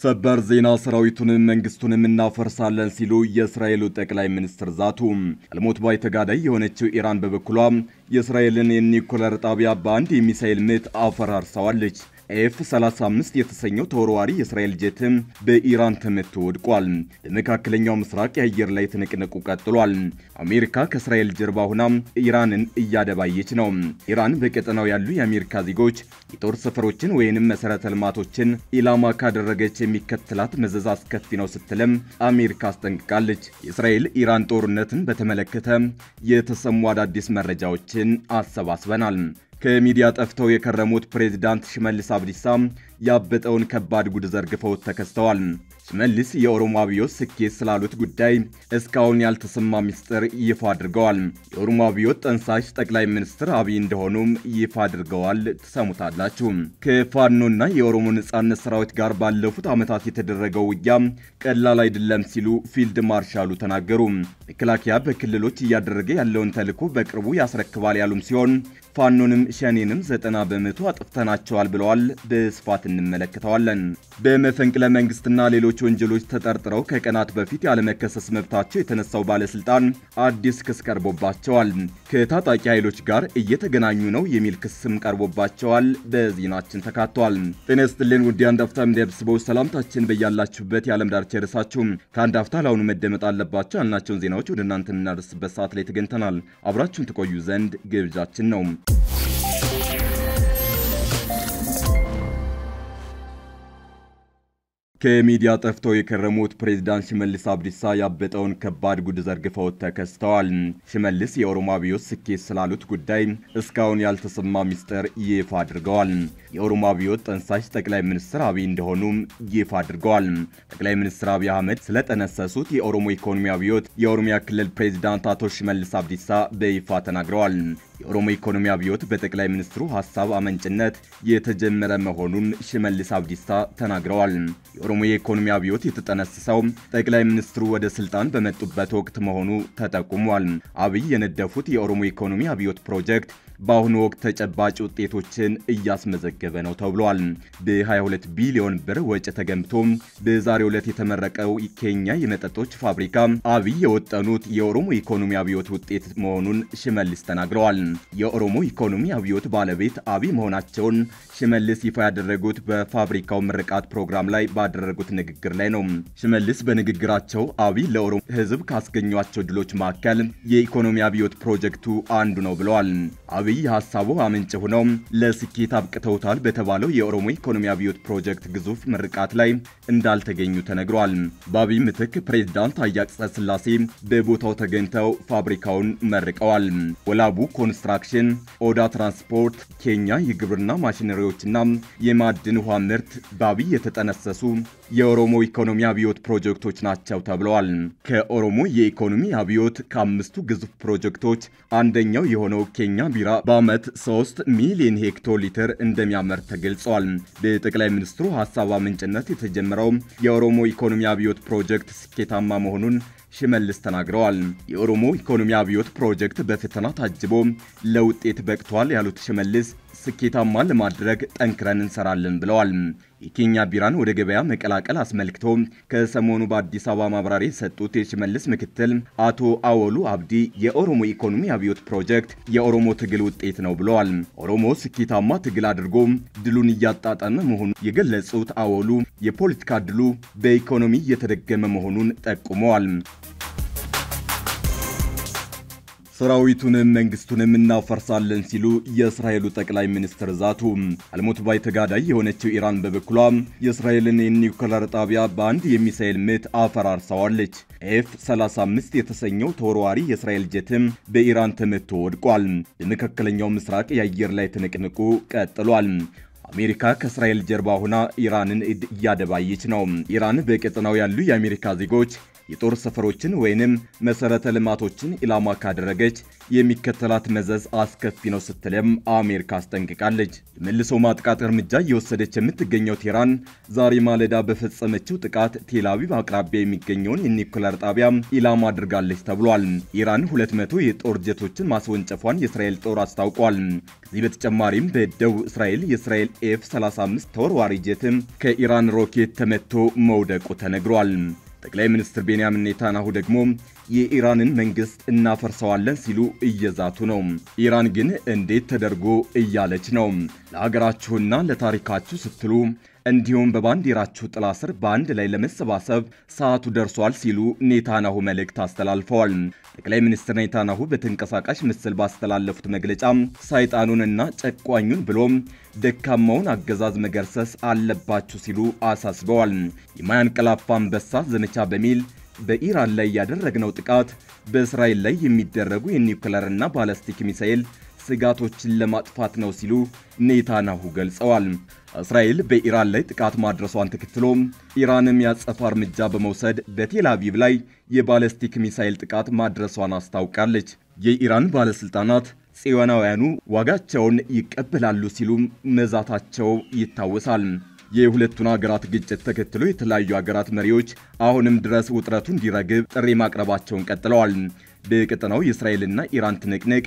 ሰበር ዜና ሰራዊቱንም መንግስቱንም እናፈርሳለን ሲሉ የእስራኤሉ ጠቅላይ ሚኒስትር ዛቱ። አልሞት ባይ ተጋዳይ የሆነችው ኢራን በበኩሏ የእስራኤልን የኒውክሌር ጣቢያ በአንድ የሚሳኤል ምት አፈራርሳዋለች። ኤፍ-35 የተሰኘው ተወርዋሪ የእስራኤል ጀትም በኢራን ተመቶ ወድቋል። በመካከለኛው ምስራቅ የአየር ላይ ትንቅንቁ ቀጥሏል። አሜሪካ ከእስራኤል ጀርባ ሆና ኢራንን እያደባየች ነው። ኢራን በቀጠናው ያሉ የአሜሪካ ዜጎች የጦር ሰፈሮችን ወይንም መሰረተ ልማቶችን ኢላማ ካደረገች የሚከተላት መዘዝ አስከፊ ነው ስትልም አሜሪካ አስጠንቅቃለች። የእስራኤል ኢራን ጦርነትን በተመለከተ የተሰሙ አዳዲስ መረጃዎችን አሰባስበናል። ከሚዲያ ጠፍተው የከረሙት ፕሬዝዳንት ሽመልስ አብዲሳ ያበጠውን ከባድ ጉድ ዘርግፈው ተከስተዋል። ሽመልስ የኦሮሞ አብዮት ስኬት ስላሉት ጉዳይ እስካሁን ያልተሰማ ሚስጥር ይፋ አድርገዋል። የኦሮሞ አብዮት ጠንሳሽ ጠቅላይ ሚኒስትር አብይ እንደሆኑም ይፋ አድርገዋል። ተሰሙታላችሁ። ከፋኖና የኦሮሞ ነጻነት ሰራዊት ጋር ባለፉት ዓመታት የተደረገው ውጊያ ቀላል አይደለም ሲሉ ፊልድ ማርሻሉ ተናገሩ። መከላከያ በክልሎች እያደረገ ያለውን ተልዕኮ በቅርቡ ያስረክባል ያሉም ሲሆን ፋኖንም ሸኔንም 90 በመቶ አጥፍተናቸዋል ብለዋል። በስፋት እንመለከተዋለን። በመፈንቅለ መንግስትና ሌሎች ወንጀሎች ተጠርጥረው ከቀናት በፊት ያለመከሰስ መብታቸው የተነሳው ባለስልጣን አዲስ ክስ ቀርቦባቸዋል። ከታጣቂ ኃይሎች ጋር እየተገናኙ ነው የሚል ክስም ቀርቦባቸዋል። በዜናችን ተካቷል። ጤና ይስጥልን ውድ የአንድ አፍታ ሚዲያ ቤተሰቦች፣ ሰላምታችን በያላችሁበት የዓለም ዳርቻ ይድረሳችሁ። ከአንድ አፍታ ለአሁኑ መደመጥ አለባቸው ያልናቸውን ዜናዎች ወደ እናንተ የምናደርስበት ሰዓት ላይ ተገኝተናል። አብራችሁን ትቆዩ ዘንድ ግብዣችን ነው። ከሚዲያ ጠፍተው የከረሙት ፕሬዝዳንት ሽመልስ አብዲሳ ያበጠውን ከባድ ጉድ ዘርግፈው ተከስተዋል። ሽመልስ የኦሮሞ አብዮት ስኬት ስላሉት ጉዳይ እስካሁን ያልተሰማ ሚስጥር ይፋ አድርገዋል። የኦሮሞ አብዮት ጠንሳሽ ጠቅላይ ሚኒስትር አብይ እንደሆኑም ይፋ አድርገዋል። ጠቅላይ ሚኒስትር አብይ አህመድ ስለጠነሰሱት የኦሮሞ ኢኮኖሚ አብዮት የኦሮሚያ ክልል ፕሬዝዳንት አቶ ሽመልስ አብዲሳ በይፋ ተናግረዋል። የኦሮሞ ኢኮኖሚ አብዮት በጠቅላይ ሚኒስትሩ ሐሳብ አመንጭነት የተጀመረ መሆኑን ሽመልስ አብዲሳ ተናግረዋል። የኦሮሞ የኢኮኖሚ አብዮት የተጠነሰሰው ጠቅላይ ሚኒስትሩ ወደ ስልጣን በመጡበት ወቅት መሆኑ ተጠቁሟል። አብይ የነደፉት የኦሮሞ ኢኮኖሚ አብዮት ፕሮጀክት በአሁኑ ወቅት ተጨባጭ ውጤቶችን እያስመዘገበ ነው ተብሏል። በ22 ቢሊዮን ብር ወጪ ተገንብቶ በዛሬው ዕለት የተመረቀው ኬኛ የመጠጦች ፋብሪካ አብይ የወጠኑት የኦሮሞ ኢኮኖሚ አብዮት ውጤት መሆኑን ሽመልስ ተናግረዋል። የኦሮሞ ኢኮኖሚ አብዮት ባለቤት አብይ መሆናቸውን ሽመልስ ይፋ ያደረጉት በፋብሪካው ምርቃት ፕሮግራም ላይ ባደረጉት ንግግር ላይ ነው። ሽመልስ በንግግራቸው አብይ ለኦሮሞ ሕዝብ ካስገኟቸው ድሎች መካከል የኢኮኖሚ አብዮት ፕሮጀክቱ አንዱ ነው ብለዋል። አብይ ሐሳቡ አመንጭ ሆነው ለስኬት አብቅተውታል በተባለው የኦሮሞ ኢኮኖሚ አብዮት ፕሮጀክት ግዙፍ ምርቃት ላይ እንዳልተገኙ ተነግሯል። በአብይ ምትክ ፕሬዝዳንት ታዬ አጽቀሥላሴ በቦታው ተገኝተው ፋብሪካውን መርቀዋል። ወላቡ ኮንስትራክሽን፣ ኦዳ ትራንስፖርት፣ ኬኛ የግብርና ማሽነሪዎችና የማዕድን ውሃ ምርት በአብይ የተጠነሰሱ የኦሮሞ ኢኮኖሚ አብዮት ፕሮጀክቶች ናቸው ተብለዋል። ከኦሮሞ የኢኮኖሚ አብዮት ከአምስቱ ግዙፍ ፕሮጀክቶች አንደኛው የሆነው ኬኛ ቢራ በዓመት 3 ሚሊዮን ሄክቶሊትር እንደሚያመርት ተገልጿል። በጠቅላይ ሚኒስትሩ ሐሳብ አመንጭነት የተጀመረው የኦሮሞ ኢኮኖሚ አብዮት ፕሮጀክት ስኬታማ መሆኑን ሽመልስ ተናግረዋል። የኦሮሞ ኢኮኖሚ አብዮት ፕሮጀክት በፈተና ታጅቦ ለውጤት በቅቷል ያሉት ሽመልስ ስኬታማ ለማድረግ ጠንክረን እንሰራለን ብለዋል። የኬኛ ቢራን ወደ ገበያ መቀላቀል አስመልክቶ ከሰሞኑ በአዲስ አበባ ማብራሪያ የሰጡት የሽመልስ ምክትል አቶ አወሉ አብዲ የኦሮሞ ኢኮኖሚ አብዮት ፕሮጀክት የኦሮሞ ትግል ውጤት ነው ብለዋል። ኦሮሞ ስኬታማ ትግል አድርጎ ድሉን እያጣጣመ መሆኑን የገለጹት አወሉ የፖለቲካ ድሉ በኢኮኖሚ እየተደገመ መሆኑን ጠቁመዋል። ሰራዊቱንም መንግስቱንም እናፈርሳለን ሲሉ የእስራኤሉ ጠቅላይ ሚኒስትር ዛቱ። አልሞት ባይ ተጋዳይ የሆነችው ኢራን በበኩሏ የእስራኤልን የኒውክሌር ጣቢያ በአንድ የሚሳኤል ምት አፈራርሳዋለች። ኤፍ-35 የተሰኘው ተወርዋሪ የእስራኤል ጀትም በኢራን ተመቶ ወድቋል። በመካከለኛው ምስራቅ የአየር ላይ ትንቅንቁ ቀጥሏል። አሜሪካ ከእስራኤል ጀርባ ሆና ኢራንን እያደባየች ነው። ኢራን በቀጠናው ያሉ የአሜሪካ ዜጎች የጦር ሰፈሮችን ወይንም መሰረተ ልማቶችን ኢላማ ካደረገች የሚከተላት መዘዝ አስከፊ ነው ስትልም አሜሪካ አስጠንቅቃለች። የመልሶ ማጥቃት እርምጃ እየወሰደች የምትገኘው ቴህራን ዛሬ ማለዳ በፈጸመችው ጥቃት ቴል አቪቭ አቅራቢያ የሚገኘውን የኒውክሌር ጣቢያ ኢላማ አድርጋለች ተብሏል። ኢራን 200 የጦር ጀቶችን ማስወንጨፏን የእስራኤል ጦር አስታውቋል። ከዚህ በተጨማሪም በደቡብ እስራኤል የእስራኤል F-35 ተወርዋሪ ጀትም ከኢራን ሮኬት ተመቶ መውደቁ ተነግሯል። ጠቅላይ ሚኒስትር ቤንያሚን ኔታንያሁ ደግሞ የኢራንን መንግስት እናፈርሰዋለን ሲሉ እየዛቱ ነው። ኢራን ግን እንዴት ተደርጎ እያለች ነው። ለሀገራችሁና ለታሪካችሁ ስትሉ እንዲሁም በባንዲራችሁ ጥላ ስር በአንድ ላይ ለመሰባሰብ ሰዓቱ ደርሷል ሲሉ ኔታንያሁ መልእክት አስተላልፈዋል። ጠቅላይ ሚኒስትር ኔታንያሁ በተንቀሳቃሽ ምስል ባስተላለፉት መግለጫ ሰይጣኑንና ጨቋኙን ብሎም ደካማውን አገዛዝ መገርሰስ አለባችሁ ሲሉ አሳስበዋል። የማያንቀላፋ አንበሳ ዘመቻ በሚል በኢራን ላይ ያደረግነው ጥቃት በእስራኤል ላይ የሚደረጉ የኒውክሌርና ባላስቲክ ሚሳኤል ስጋቶችን ለማጥፋት ነው ሲሉ ኔታንያሁ ገልጸዋል። እስራኤል በኢራን ላይ ጥቃት ማድረሷን ተከትሎ ኢራንም ያጸፋ እርምጃ በመውሰድ በቴል አቪቭ ላይ የባላስቲክ ሚሳኤል ጥቃት ማድረሷን አስታውቃለች። የኢራን ባለስልጣናት ጽዮናውያኑ ዋጋቸውን ይቀበላሉ ሲሉ መዛታቸው ይታወሳል። የሁለቱን ሀገራት ግጭት ተከትሎ የተለያዩ ሀገራት መሪዎች አሁንም ድረስ ውጥረቱ እንዲረግብ ጥሪ ማቅረባቸውን ቀጥለዋል። በቀጠናው የእስራኤልና ኢራን ትንቅንቅ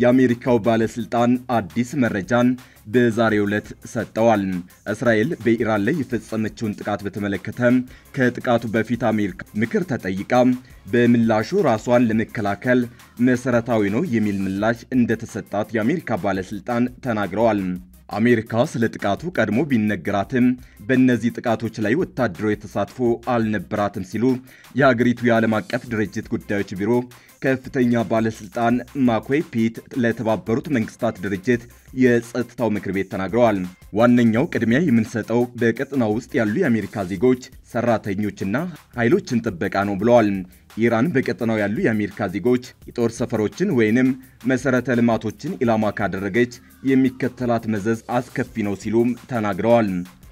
የአሜሪካው ባለስልጣን አዲስ መረጃን በዛሬው ዕለት ሰጠዋል። እስራኤል በኢራን ላይ የፈጸመችውን ጥቃት በተመለከተ ከጥቃቱ በፊት አሜሪካ ምክር ተጠይቃ በምላሹ ራሷን ለመከላከል መሰረታዊ ነው የሚል ምላሽ እንደተሰጣት የአሜሪካ ባለስልጣን ተናግረዋል። አሜሪካ ስለ ጥቃቱ ቀድሞ ቢነገራትም በእነዚህ ጥቃቶች ላይ ወታደራዊ ተሳትፎ አልነበራትም ሲሉ የሀገሪቱ የዓለም አቀፍ ድርጅት ጉዳዮች ቢሮ ከፍተኛ ባለስልጣን ማኮይ ፒት ለተባበሩት መንግስታት ድርጅት የጸጥታው ምክር ቤት ተናግረዋል። ዋነኛው ቅድሚያ የምንሰጠው በቀጠናው ውስጥ ያሉ የአሜሪካ ዜጎች፣ ሰራተኞችና ኃይሎችን ጥበቃ ነው ብለዋል። ኢራን በቀጠናው ያሉ የአሜሪካ ዜጎች የጦር ሰፈሮችን ወይንም መሰረተ ልማቶችን ኢላማ ካደረገች የሚከተላት መዘዝ አስከፊ ነው ሲሉም ተናግረዋል።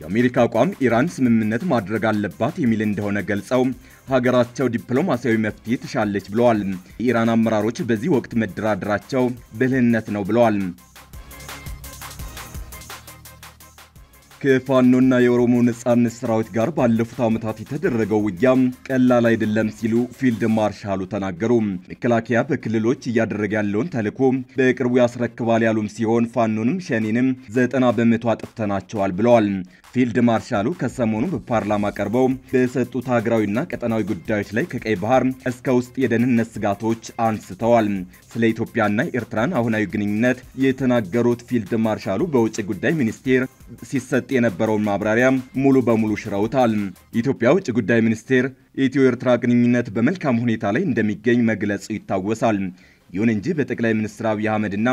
የአሜሪካ አቋም ኢራን ስምምነት ማድረግ አለባት የሚል እንደሆነ ገልጸው ሀገራቸው ዲፕሎማሲያዊ መፍትሄ ትሻለች ብለዋል። የኢራን አመራሮች በዚህ ወቅት መደራደራቸው ብልህነት ነው ብለዋል። ከፋኖና የኦሮሞ ነጻነት ሰራዊት ጋር ባለፉት ዓመታት የተደረገው ውጊያ ቀላል አይደለም ሲሉ ፊልድ ማርሻሉ ተናገሩ። መከላከያ በክልሎች እያደረገ ያለውን ተልዕኮ በቅርቡ ያስረክባል ያሉም ሲሆን ፋኖንም ሸኔንም 90 በመቶ አጥፍተናቸዋል ብለዋል። ፊልድ ማርሻሉ ከሰሞኑ በፓርላማ ቀርበው በሰጡት ሀገራዊና ቀጠናዊ ጉዳዮች ላይ ከቀይ ባህር እስከ ውስጥ የደህንነት ስጋቶች አንስተዋል። ስለ ኢትዮጵያና ኤርትራን አሁናዊ ግንኙነት የተናገሩት ፊልድ ማርሻሉ በውጭ ጉዳይ ሚኒስቴር ሲሰጥ የነበረውን ማብራሪያ ሙሉ በሙሉ ሽረውታል። የኢትዮጵያ ውጭ ጉዳይ ሚኒስቴር የኢትዮ ኤርትራ ግንኙነት በመልካም ሁኔታ ላይ እንደሚገኝ መግለጹ ይታወሳል። ይሁን እንጂ በጠቅላይ ሚኒስትር አብይ አህመድና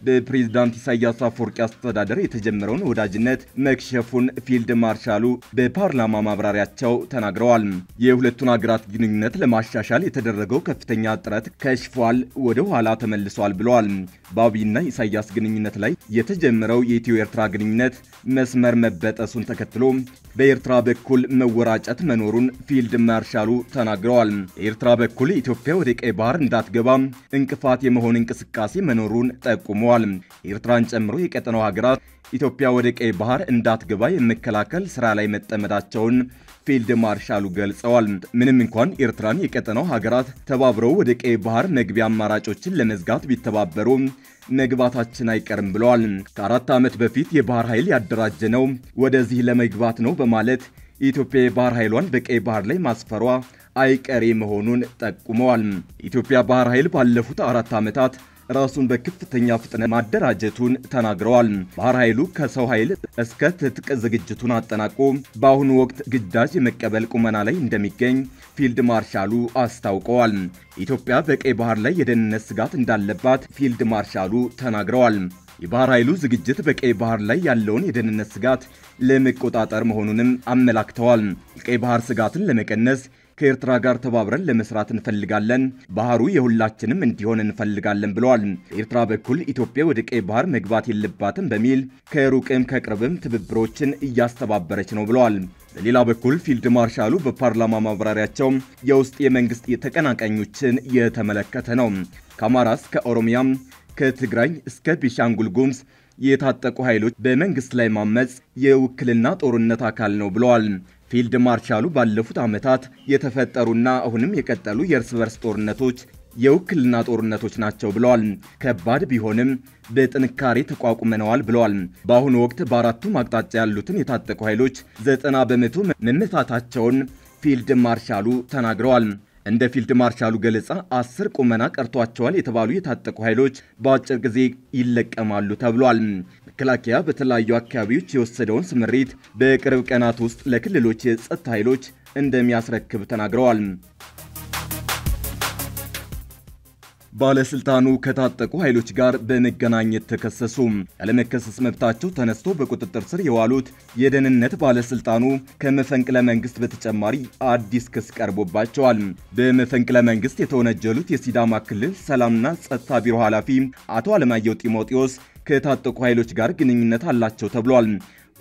በፕሬዝዳንት ኢሳያስ አፈወርቂ አስተዳደር የተጀመረውን ወዳጅነት መክሸፉን ፊልድ ማርሻሉ በፓርላማ ማብራሪያቸው ተናግረዋል። የሁለቱን ሀገራት ግንኙነት ለማሻሻል የተደረገው ከፍተኛ ጥረት ከሽፏል፣ ወደ ኋላ ተመልሷል ብለዋል። በአብይና ኢሳያስ ግንኙነት ላይ የተጀመረው የኢትዮ ኤርትራ ግንኙነት መስመር መበጠሱን ተከትሎ በኤርትራ በኩል መወራጨት መኖሩን ፊልድ ማርሻሉ ተናግረዋል። በኤርትራ በኩል ኢትዮጵያ ወደ ቀይ ባህር እንዳትገባ እንቅፋት የመሆን እንቅስቃሴ መኖሩን ጠቁመዋል። ኤርትራን ጨምሮ የቀጠናው ሀገራት ኢትዮጵያ ወደ ቀይ ባህር እንዳትገባ የመከላከል ስራ ላይ መጠመዳቸውን ፊልድ ማርሻሉ ገልጸዋል። ምንም እንኳን ኤርትራን የቀጠናው ሀገራት ተባብረው ወደ ቀይ ባህር መግቢያ አማራጮችን ለመዝጋት ቢተባበሩ መግባታችን አይቀርም ብለዋል። ከ4 ዓመት በፊት የባህር ኃይል ያደራጀነው ወደዚህ ለመግባት ነው በማለት ኢትዮጵያ የባህር ኃይሏን በቀይ ባህር ላይ ማስፈሯ አይቀሬ መሆኑን ጠቁመዋል። ኢትዮጵያ ባህር ኃይል ባለፉት 4 ዓመታት ራሱን በከፍተኛ ፍጥነት ማደራጀቱን ተናግረዋል። ባህር ኃይሉ ከሰው ኃይል እስከ ትጥቅ ዝግጅቱን አጠናቆ በአሁኑ ወቅት ግዳጅ የመቀበል ቁመና ላይ እንደሚገኝ ፊልድ ማርሻሉ አስታውቀዋል። ኢትዮጵያ በቀይ ባህር ላይ የደህንነት ስጋት እንዳለባት ፊልድ ማርሻሉ ተናግረዋል። የባህር ኃይሉ ዝግጅት በቀይ ባህር ላይ ያለውን የደህንነት ስጋት ለመቆጣጠር መሆኑንም አመላክተዋል። የቀይ ባህር ስጋትን ለመቀነስ ከኤርትራ ጋር ተባብረን ለመስራት እንፈልጋለን፣ ባህሩ የሁላችንም እንዲሆን እንፈልጋለን ብለዋል። በኤርትራ በኩል ኢትዮጵያ ወደ ቀይ ባህር መግባት የለባትም በሚል ከሩቅም ከቅርብም ትብብሮችን እያስተባበረች ነው ብለዋል። በሌላ በኩል ፊልድ ማርሻሉ በፓርላማ ማብራሪያቸው የውስጥ የመንግስት ተቀናቃኞችን የተመለከተ ነው። ከአማራ እስከ ኦሮሚያ ከትግራይ እስከ ቤኒሻንጉል ጉሙዝ የታጠቁ ኃይሎች በመንግስት ላይ ማመጽ የውክልና ጦርነት አካል ነው ብለዋል። ፊልድ ማርሻሉ ባለፉት ዓመታት የተፈጠሩና አሁንም የቀጠሉ የእርስ በርስ ጦርነቶች የውክልና ጦርነቶች ናቸው ብለዋል። ከባድ ቢሆንም በጥንካሬ ተቋቁመነዋል ብለዋል። በአሁኑ ወቅት በአራቱም አቅጣጫ ያሉትን የታጠቁ ኃይሎች 90 በመቶ መመታታቸውን ፊልድ ማርሻሉ ተናግረዋል። እንደ ፊልድ ማርሻሉ ገለጻ 10 ቁመና ቀርቷቸዋል የተባሉ የታጠቁ ኃይሎች በአጭር ጊዜ ይለቀማሉ ተብሏል። መከላከያ በተለያዩ አካባቢዎች የወሰደውን ስምሪት በቅርብ ቀናት ውስጥ ለክልሎች የጸጥታ ኃይሎች እንደሚያስረክብ ተናግረዋል። ባለስልጣኑ ከታጠቁ ኃይሎች ጋር በመገናኘት ተከሰሱ። ያለመከሰስ መብታቸው ተነስቶ በቁጥጥር ስር የዋሉት የደህንነት ባለስልጣኑ ከመፈንቅለ መንግስት በተጨማሪ አዲስ ክስ ቀርቦባቸዋል። በመፈንቅለ መንግስት የተወነጀሉት የሲዳማ ክልል ሰላምና ጸጥታ ቢሮ ኃላፊ አቶ አለማየሁ ጢሞቴዎስ ከታጠቁ ኃይሎች ጋር ግንኙነት አላቸው ተብሏል።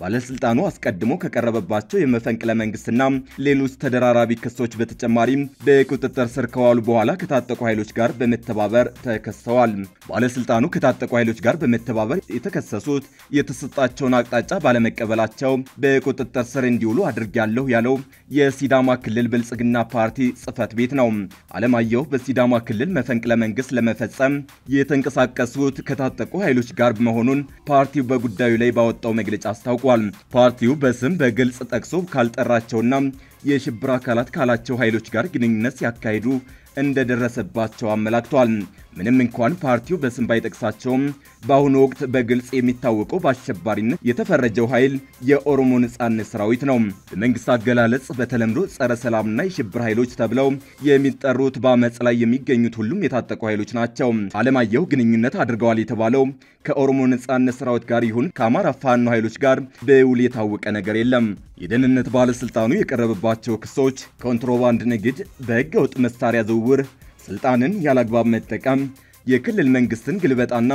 ባለስልጣኑ አስቀድሞ ከቀረበባቸው የመፈንቅለ መንግስትና ሌሎች ተደራራቢ ክሶች በተጨማሪ በቁጥጥር ስር ከዋሉ በኋላ ከታጠቁ ኃይሎች ጋር በመተባበር ተከሰዋል። ባለስልጣኑ ከታጠቁ ኃይሎች ጋር በመተባበር የተከሰሱት የተሰጣቸውን አቅጣጫ ባለመቀበላቸው በቁጥጥር ስር እንዲውሉ አድርጋለሁ ያለው የሲዳማ ክልል ብልጽግና ፓርቲ ጽህፈት ቤት ነው። አለማየሁ በሲዳማ ክልል መፈንቅለ መንግስት ለመፈጸም የተንቀሳቀሱት ከታጠቁ ኃይሎች ጋር መሆኑን ፓርቲው በጉዳዩ ላይ ባወጣው መግለጫ አስታውቋል። ፓርቲው በስም በግልጽ ጠቅሶ ካልጠራቸውና የሽብር አካላት ካላቸው ኃይሎች ጋር ግንኙነት ሲያካሂዱ እንደደረሰባቸው አመላክቷል። ምንም እንኳን ፓርቲው በስም ባይጠቅሳቸውም በአሁኑ ወቅት በግልጽ የሚታወቀው በአሸባሪነት የተፈረጀው ኃይል የኦሮሞ ነጻነት ሰራዊት ነው። በመንግስት አገላለጽ በተለምዶ ጸረ ሰላምና የሽብር ኃይሎች ተብለው የሚጠሩት በአመጽ ላይ የሚገኙት ሁሉም የታጠቁ ኃይሎች ናቸው። አለማየሁ ግንኙነት አድርገዋል የተባለው ከኦሮሞ ነጻነት ሰራዊት ጋር ይሁን ከአማራ ፋኖ ኃይሎች ጋር በውል የታወቀ ነገር የለም። የደህንነት ባለስልጣኑ የቀረበባቸው ክሶች ኮንትሮባንድ ንግድ፣ በህገ ወጥ መሳሪያ ዝውውር፣ ስልጣንን ያላግባብ መጠቀም፣ የክልል መንግስትን ግልበጣና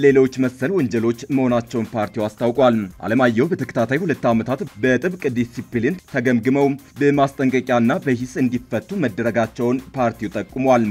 ሌሎች መሰል ወንጀሎች መሆናቸውን ፓርቲው አስታውቋል። አለማየሁ በተከታታይ 2 ዓመታት በጥብቅ ዲሲፕሊን ተገምግመው በማስጠንቀቂያና በሂስ እንዲፈቱ መደረጋቸውን ፓርቲው ጠቁሟል።